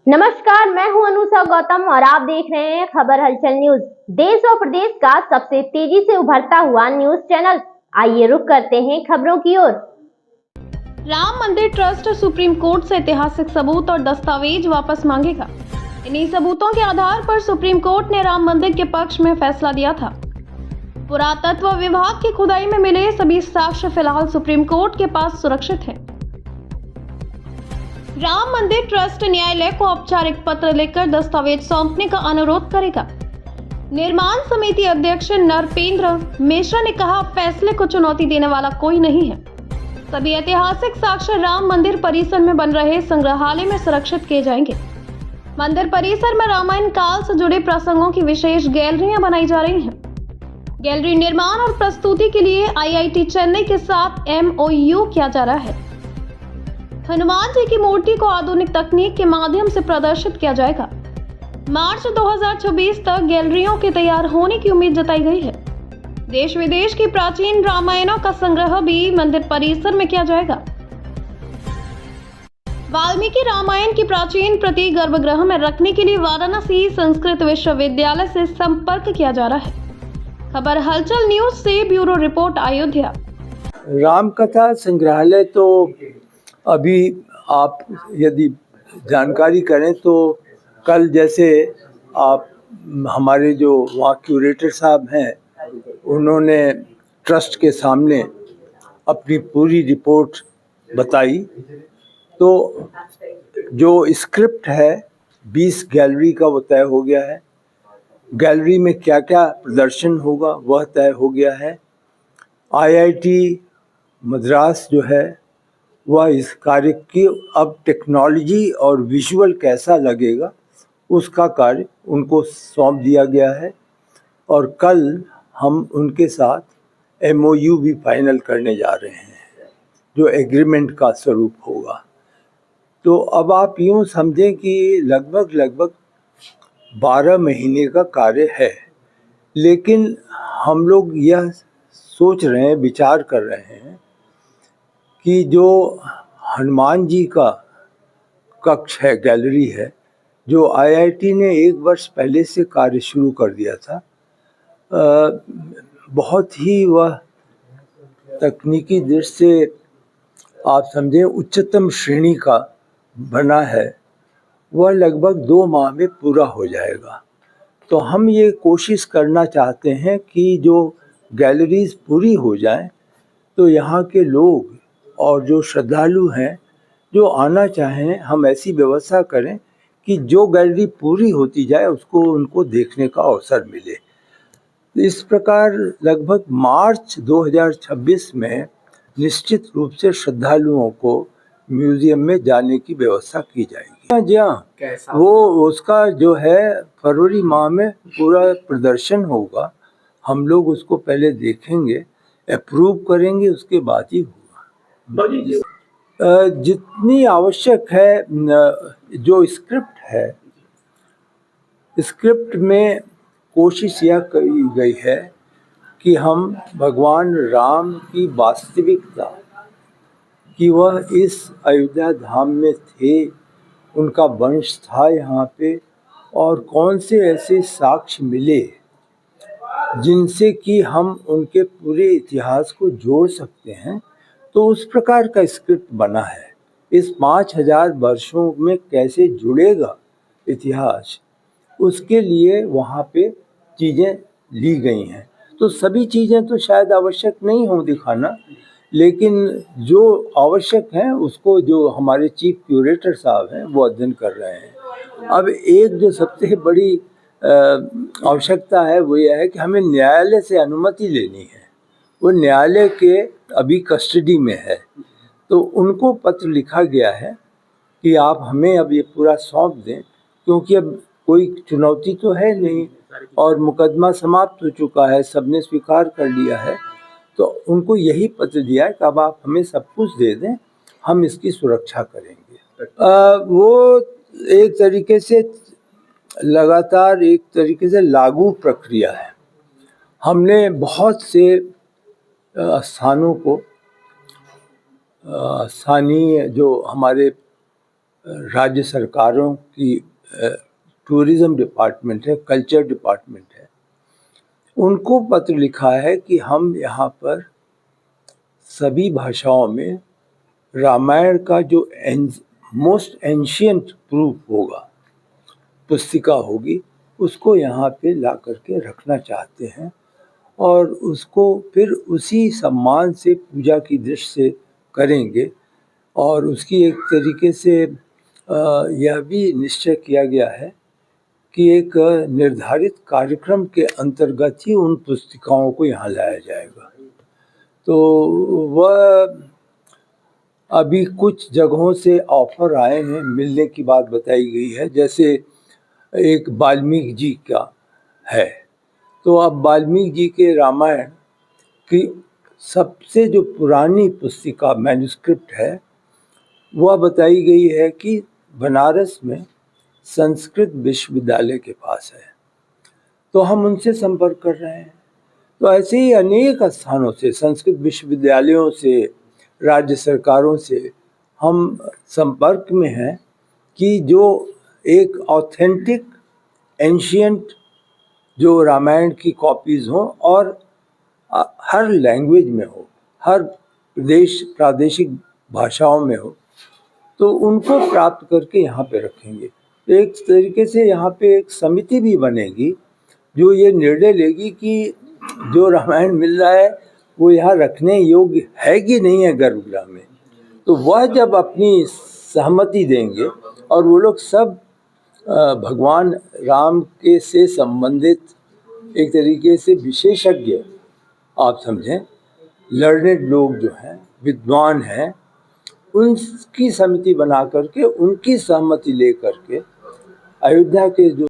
नमस्कार, मैं हूं अनुषा गौतम और आप देख रहे हैं खबर हलचल न्यूज। देश और प्रदेश का सबसे तेजी से उभरता हुआ न्यूज चैनल। आइए रुक करते हैं खबरों की ओर। राम मंदिर ट्रस्ट सुप्रीम कोर्ट से ऐतिहासिक सबूत और दस्तावेज वापस मांगेगा। इन्हीं सबूतों के आधार पर सुप्रीम कोर्ट ने राम मंदिर के पक्ष में फैसला दिया था। पुरातत्व विभाग की खुदाई में मिले सभी साक्ष्य फिलहाल सुप्रीम कोर्ट के पास सुरक्षित हैं। राम मंदिर ट्रस्ट न्यायालय को औपचारिक पत्र लिखकर दस्तावेज सौंपने का अनुरोध करेगा। निर्माण समिति अध्यक्ष नरपेंद्र मिश्रा ने कहा, फैसले को चुनौती देने वाला कोई नहीं है। सभी ऐतिहासिक साक्ष्य राम मंदिर परिसर में बन रहे संग्रहालय में सुरक्षित किए जाएंगे। मंदिर परिसर में रामायण काल से जुड़े प्रसंगों की विशेष गैलरियां बनाई जा रही हैं। गैलरी निर्माण और प्रस्तुति के लिए IIT चेन्नई के साथ MOU किया जा रहा है। हनुमान जी की मूर्ति को आधुनिक तकनीक के माध्यम से प्रदर्शित किया जाएगा। मार्च 2026 तक गैलरियों के तैयार होने की उम्मीद जताई गई है। देश विदेश की प्राचीन रामायणों का संग्रह भी मंदिर परिसर में किया जाएगा। वाल्मीकि रामायण की प्राचीन प्रति गर्भगृह में रखने के लिए वाराणसी संस्कृत विश्वविद्यालय से संपर्क किया जा रहा है। खबर हलचल न्यूज से ब्यूरो रिपोर्ट, अयोध्या। राम कथा संग्रहालय तो अभी आप यदि जानकारी करें तो कल जैसे आप हमारे जो वहाँ क्यूरेटर साहब हैं उन्होंने ट्रस्ट के सामने अपनी पूरी रिपोर्ट बताई, तो जो स्क्रिप्ट है 20 गैलरी का वो तय हो गया है। गैलरी में क्या क्या प्रदर्शन होगा वह तय हो गया है। IIT मद्रास जो है वह इस कार्य की अब टेक्नोलॉजी और विजुअल कैसा लगेगा उसका कार्य उनको सौंप दिया गया है और कल हम उनके साथ MOU भी फाइनल करने जा रहे हैं जो एग्रीमेंट का स्वरूप होगा। तो अब आप यूँ समझें कि लगभग 12 महीने का कार्य है, लेकिन हम लोग यह सोच रहे हैं, विचार कर रहे हैं कि जो हनुमान जी का कक्ष है, गैलरी है, जो IIT ने 1 वर्ष पहले से कार्य शुरू कर दिया था, बहुत ही वह तकनीकी दृष्टि से आप समझें उच्चतम श्रेणी का बना है। वह लगभग 2 माह में पूरा हो जाएगा। तो हम ये कोशिश करना चाहते हैं कि जो गैलरीज पूरी हो जाएं तो यहाँ के लोग और जो श्रद्धालु हैं जो आना चाहें, हम ऐसी व्यवस्था करें कि जो गैलरी पूरी होती जाए उसको उनको देखने का अवसर मिले। इस प्रकार लगभग मार्च 2026 में निश्चित रूप से श्रद्धालुओं को म्यूजियम में जाने की व्यवस्था की जाएगी। जी हाँ, वो उसका जो है फरवरी माह में पूरा प्रदर्शन होगा। हम लोग उसको पहले देखेंगे, अप्रूव करेंगे, उसके बाद ही होगा। जितनी आवश्यक है, जो स्क्रिप्ट है, स्क्रिप्ट में कोशिश यह की गई है कि हम भगवान राम की वास्तविकता कि वह इस अयोध्या धाम में थे, उनका वंश था यहाँ पे, और कौन से ऐसे साक्ष्य मिले जिनसे कि हम उनके पूरे इतिहास को जोड़ सकते हैं। तो उस प्रकार का स्क्रिप्ट बना है। इस 5000 वर्षों में कैसे जुड़ेगा इतिहास, उसके लिए वहाँ पे चीज़ें ली गई हैं। तो सभी चीज़ें तो शायद आवश्यक नहीं हो दिखाना, लेकिन जो आवश्यक हैं उसको जो हमारे चीफ क्यूरेटर साहब हैं वो अध्ययन कर रहे हैं। अब एक जो सबसे बड़ी आवश्यकता है वो यह है कि हमें न्यायालय से अनुमति लेनी है। वो न्यायालय के अभी कस्टडी में है, तो उनको पत्र लिखा गया है कि आप हमें अब ये पूरा सौंप दें, क्योंकि अब कोई चुनौती तो है नहीं और मुकदमा समाप्त हो चुका है, सबने स्वीकार कर लिया है। तो उनको यही पत्र दिया है कि अब आप हमें सब कुछ दे दें, हम इसकी सुरक्षा करेंगे। वो एक तरीके से लगातार एक तरीके से लागू प्रक्रिया है। हमने बहुत से स्थानों को स्थानीय जो हमारे राज्य सरकारों की टूरिज़्म डिपार्टमेंट है, कल्चर डिपार्टमेंट है, उनको पत्र लिखा है कि हम यहाँ पर सभी भाषाओं में रामायण का जो मोस्ट एंशियंट प्रूफ होगा, पुस्तिका होगी, उसको यहाँ पे ला करके रखना चाहते हैं और उसको फिर उसी सम्मान से पूजा की दृष्टि से करेंगे। और उसकी एक तरीके से यह भी निश्चय किया गया है कि एक निर्धारित कार्यक्रम के अंतर्गत ही उन पुस्तिकाओं को यहाँ लाया जाएगा। तो वह अभी कुछ जगहों से ऑफर आए हैं, मिलने की बात बताई गई है, जैसे एक वाल्मीकि जी का है। तो अब वाल्मीकि जी के रामायण की सबसे जो पुरानी पुस्तिका मैन्युस्क्रिप्ट है, वह बताई गई है कि बनारस में संस्कृत विश्वविद्यालय के पास है। तो हम उनसे संपर्क कर रहे हैं। तो ऐसे ही अनेक स्थानों से, संस्कृत विश्वविद्यालयों से, राज्य सरकारों से हम संपर्क में हैं कि जो एक ऑथेंटिक एंशियंट जो रामायण की कॉपीज़ हों और हर लैंग्वेज में हो, हर प्रादेशिक भाषाओं में हो, तो उनको प्राप्त करके यहाँ पे रखेंगे। एक तरीके से यहाँ पे एक समिति भी बनेगी जो ये निर्णय लेगी कि जो रामायण मिल रहा है वो यहाँ रखने योग्य है कि नहीं है गर्भगृह में। तो वह जब अपनी सहमति देंगे और वो लोग सब भगवान राम के से संबंधित एक तरीके से विशेषज्ञ, आप समझें, लर्नेड लोग जो हैं, विद्वान हैं, उनकी समिति बना करके उनकी सहमति ले करके अयोध्या के जो